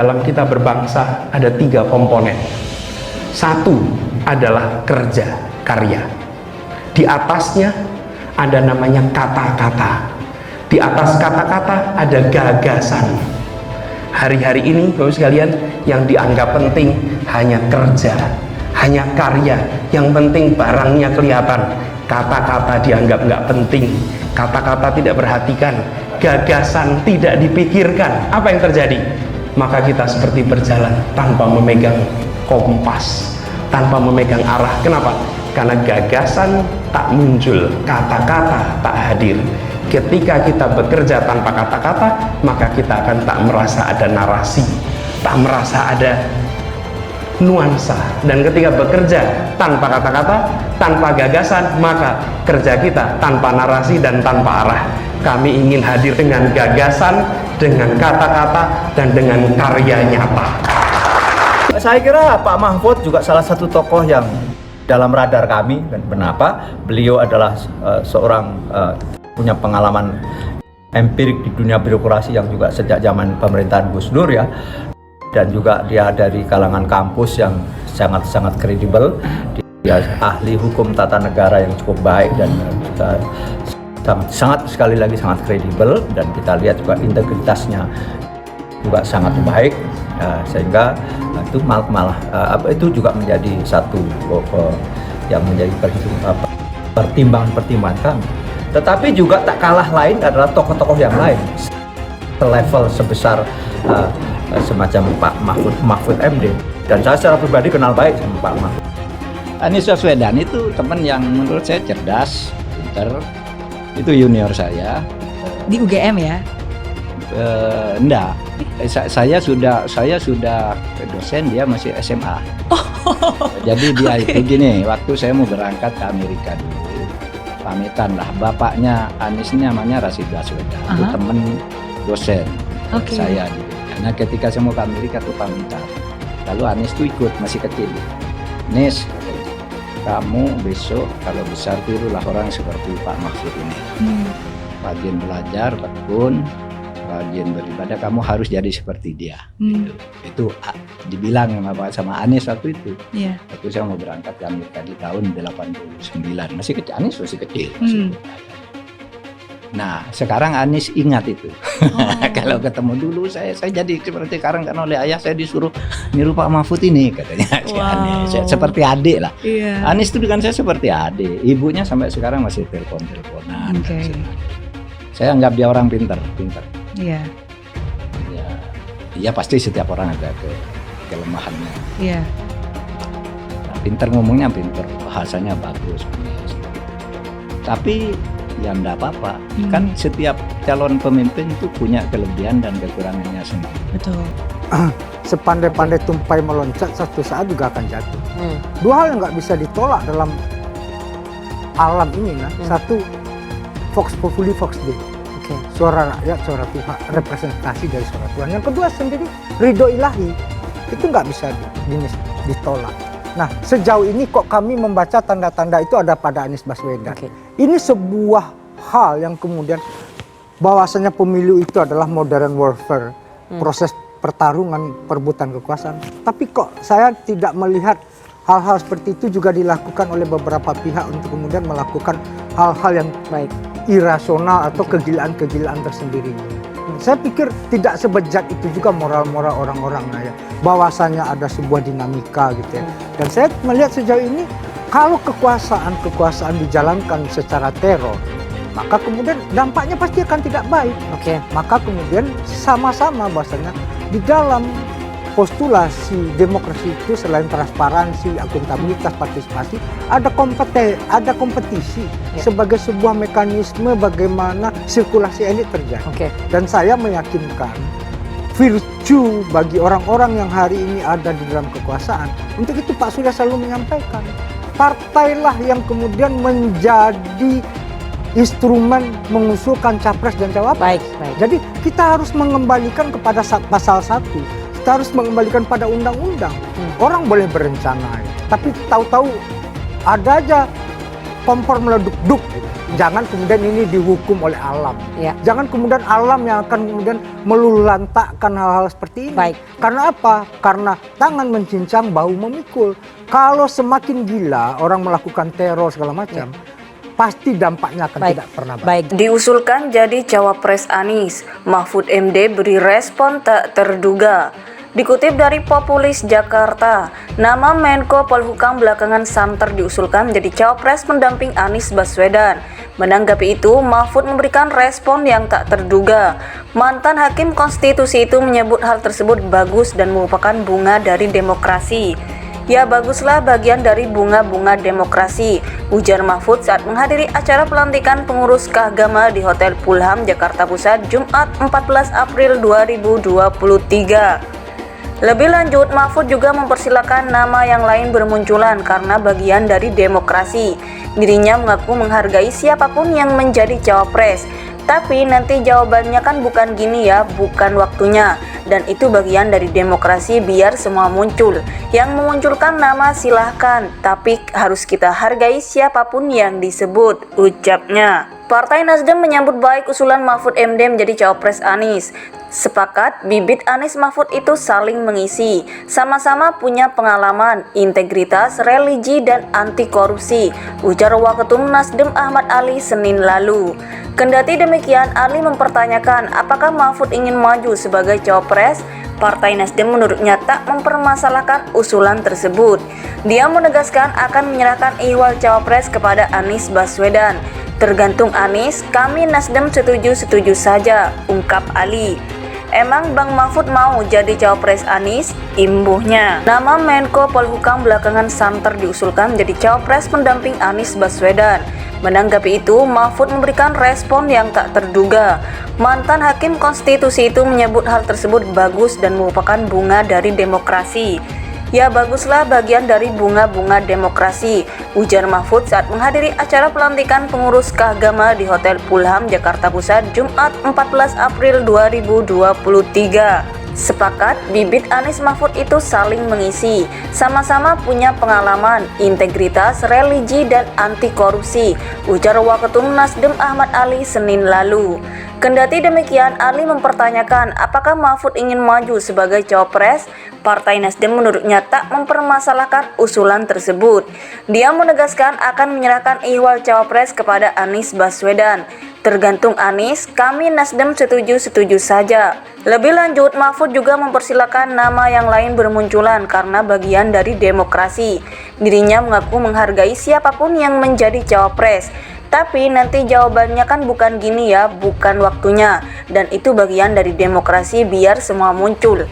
Dalam kita berbangsa ada 3 komponen. Satu adalah kerja, karya. Di atasnya ada namanya kata-kata. Di atas kata-kata ada gagasan. Hari-hari ini Bapak sekalian, yang dianggap penting hanya kerja, hanya karya. Yang penting barangnya kelihatan. Kata-kata dianggap nggak penting. Kata-kata tidak perhatikan. Gagasan tidak dipikirkan. Apa yang terjadi? Maka kita seperti berjalan tanpa memegang kompas, tanpa memegang arah. Kenapa? Karena gagasan tak muncul, kata-kata tak hadir. Ketika kita bekerja tanpa kata-kata, maka kita akan tak merasa ada narasi, tak merasa ada nuansa. Dan ketika bekerja tanpa kata-kata, tanpa gagasan, maka kerja kita tanpa narasi dan tanpa arah. Kami ingin hadir dengan gagasan, dengan kata-kata, dan dengan karya nyata. Saya kira Pak Mahfud juga salah satu tokoh yang dalam radar kami. Dan kenapa? Beliau adalah seorang punya pengalaman empirik di dunia birokrasi yang juga sejak zaman pemerintahan Gus Dur ya. Dan juga dia dari kalangan kampus yang sangat-sangat kredibel. Dia ahli hukum tata negara yang cukup baik dan sangat sekali lagi sangat kredibel, dan kita lihat juga integritasnya juga sangat baik, sehingga itu malah itu juga menjadi satu yang menjadi pertimbangan kami. Tetapi juga tak kalah lain adalah tokoh-tokoh yang lain selevel sebesar semacam Pak Mahfud MD, dan saya secara pribadi kenal baik sama Pak Mahfud. Anies Baswedan itu teman yang menurut saya cerdas, pinter. Itu junior saya di UGM ya? Enggak, saya sudah dosen, dia masih SMA. Jadi dia itu gini, waktu saya mau berangkat ke Amerika dulu, pamitan lah, bapaknya Anies ini namanya Rasid Baswedan, itu temen dosen saya gitu. Karena ketika saya mau ke Amerika tuh pamitan, lalu Anies tuh ikut, masih kecil. Anies, kamu besok kalau besar tirulah orang seperti Pak Mahfud ini. Rajin belajar, tekun, rajin beribadah, kamu harus jadi seperti dia. Itu dibilang sama Anies waktu itu. Waktu saya mau berangkat ke Amerika di tahun 89, masih kecil, Anies masih kecil. Nah, sekarang Anies ingat itu. Kalau ketemu dulu saya jadi seperti sekarang, karena oleh ayah saya disuruh niru Pak Mahfud ini, katanya. Anies seperti adik lah. Anies itu dengan saya seperti adik. Ibunya sampai sekarang masih telepon-teleponan. Saya anggap dia orang pintar. Ya, pasti setiap orang ada kelemahannya. Nah, pintar ngomongnya, pintar bahasanya bagus. Tapi ya enggak apa-apa, kan setiap calon pemimpin itu punya kelebihan dan kekurangannya sendiri. Betul. Sepandai-pandai tumpai meloncat, satu saat juga akan jatuh. Dua hal yang nggak bisa ditolak dalam alam ini, satu, Vox Populi, Vox Dei. Suara rakyat, suara Tuhan, representasi dari suara Tuhan. Yang kedua sendiri, ridho ilahi, itu nggak bisa ditolak. Nah, sejauh ini kok kami membaca tanda-tanda itu ada pada Anies Baswedan. Ini sebuah hal yang kemudian bahwasanya pemilu itu adalah modern warfare, proses pertarungan, perebutan kekuasaan. Tapi kok saya tidak melihat hal-hal seperti itu juga dilakukan oleh beberapa pihak untuk kemudian melakukan hal-hal yang irasional atau kegilaan-kegilaan tersendiri. Saya pikir tidak sebejat itu juga moral-moral orang-orang ya. Bahwasanya ada sebuah dinamika gitu ya. Dan saya melihat sejauh ini kalau kekuasaan dijalankan secara teror, maka kemudian dampaknya pasti akan tidak baik. Maka kemudian sama-sama bahwasanya di dalam postulasi demokrasi itu selain transparansi, akuntabilitas, partisipasi, ada kompetisi sebagai sebuah mekanisme bagaimana sirkulasi elit terjadi. Dan saya meyakinkan virtue bagi orang-orang yang hari ini ada di dalam kekuasaan. Untuk itu Pak Surya selalu menyampaikan, partailah yang kemudian menjadi instrumen mengusulkan capres dan cawapres. Jadi kita harus mengembalikan kepada pasal 1. Kita harus mengembalikan pada undang-undang. Orang boleh berencana, tapi tahu-tahu ada aja kompor meleduk-duk. Jangan kemudian ini dihukum oleh alam. Ya. Jangan kemudian alam yang akan kemudian meluluhlantakkan hal-hal seperti ini. Baik. Karena apa? Karena tangan mencincang, bahu memikul. Kalau semakin gila orang melakukan teror segala macam, pasti dampaknya akan tidak pernah baik. Diusulkan jadi cawapres Anies, Mahfud MD beri respon tak terduga. Dikutip dari Populis Jakarta, nama Menko Polhukam belakangan santer diusulkan menjadi cawapres pendamping Anies Baswedan. Menanggapi itu, Mahfud memberikan respon yang tak terduga. Mantan Hakim Konstitusi itu menyebut hal tersebut bagus dan merupakan bunga dari demokrasi. Ya baguslah bagian dari bunga-bunga demokrasi, ujar Mahfud saat menghadiri acara pelantikan pengurus keagama di Hotel Pulham, Jakarta Pusat, Jumat 14 April 2023. Lebih lanjut, Mahfud juga mempersilahkan nama yang lain bermunculan karena bagian dari demokrasi. Dirinya mengaku menghargai siapapun yang menjadi cawapres. Tapi nanti jawabannya kan bukan gini ya, bukan waktunya. Dan itu bagian dari demokrasi biar semua muncul. Yang memunculkan nama silahkan, tapi harus kita hargai siapapun yang disebut, ucapnya. Partai Nasdem menyambut baik usulan Mahfud MD menjadi cawapres Anies. Sepakat bibit Anies Mahfud itu saling mengisi, sama-sama punya pengalaman, integritas, religi, dan anti korupsi, ujar Waketum Nasdem Ahmad Ali Senin lalu. Kendati demikian, Ali mempertanyakan apakah Mahfud ingin maju sebagai cawapres. Partai Nasdem menurutnya tak mempermasalahkan usulan tersebut. Dia menegaskan akan menyerahkan ihwal cawapres kepada Anies Baswedan. Tergantung Anies, kami Nasdem setuju-setuju saja, ungkap Ali. Emang Bang Mahfud mau jadi cawapres Anies? Imbuhnya. Nama Menko Polhukam belakangan santer diusulkan menjadi cawapres pendamping Anies Baswedan. Menanggapi itu, Mahfud memberikan respon yang tak terduga. Mantan Hakim Konstitusi itu menyebut hal tersebut bagus dan merupakan bunga dari demokrasi. Ya baguslah bagian dari bunga-bunga demokrasi, ujar Mahfud saat menghadiri acara pelantikan pengurus keagama di Hotel Pulham, Jakarta Pusat, Jumat 14 April 2023. Sepakat, bibit Anies Mahfud itu saling mengisi, sama-sama punya pengalaman, integritas, religi, dan anti korupsi, ujar Waketum Nasdem Ahmad Ali Senin lalu. Kendati demikian, Ali mempertanyakan apakah Mahfud ingin maju sebagai cawapres. Partai Nasdem menurutnya tak mempermasalahkan usulan tersebut. Dia menegaskan akan menyerahkan ihwal cawapres kepada Anies Baswedan. Tergantung Anies, kami Nasdem setuju-setuju saja. Lebih lanjut, Mahfud juga mempersilahkan nama yang lain bermunculan karena bagian dari demokrasi. Dirinya mengaku menghargai siapapun yang menjadi cawapres. Tapi nanti jawabannya kan bukan gini ya, bukan waktunya. Dan itu bagian dari demokrasi biar semua muncul.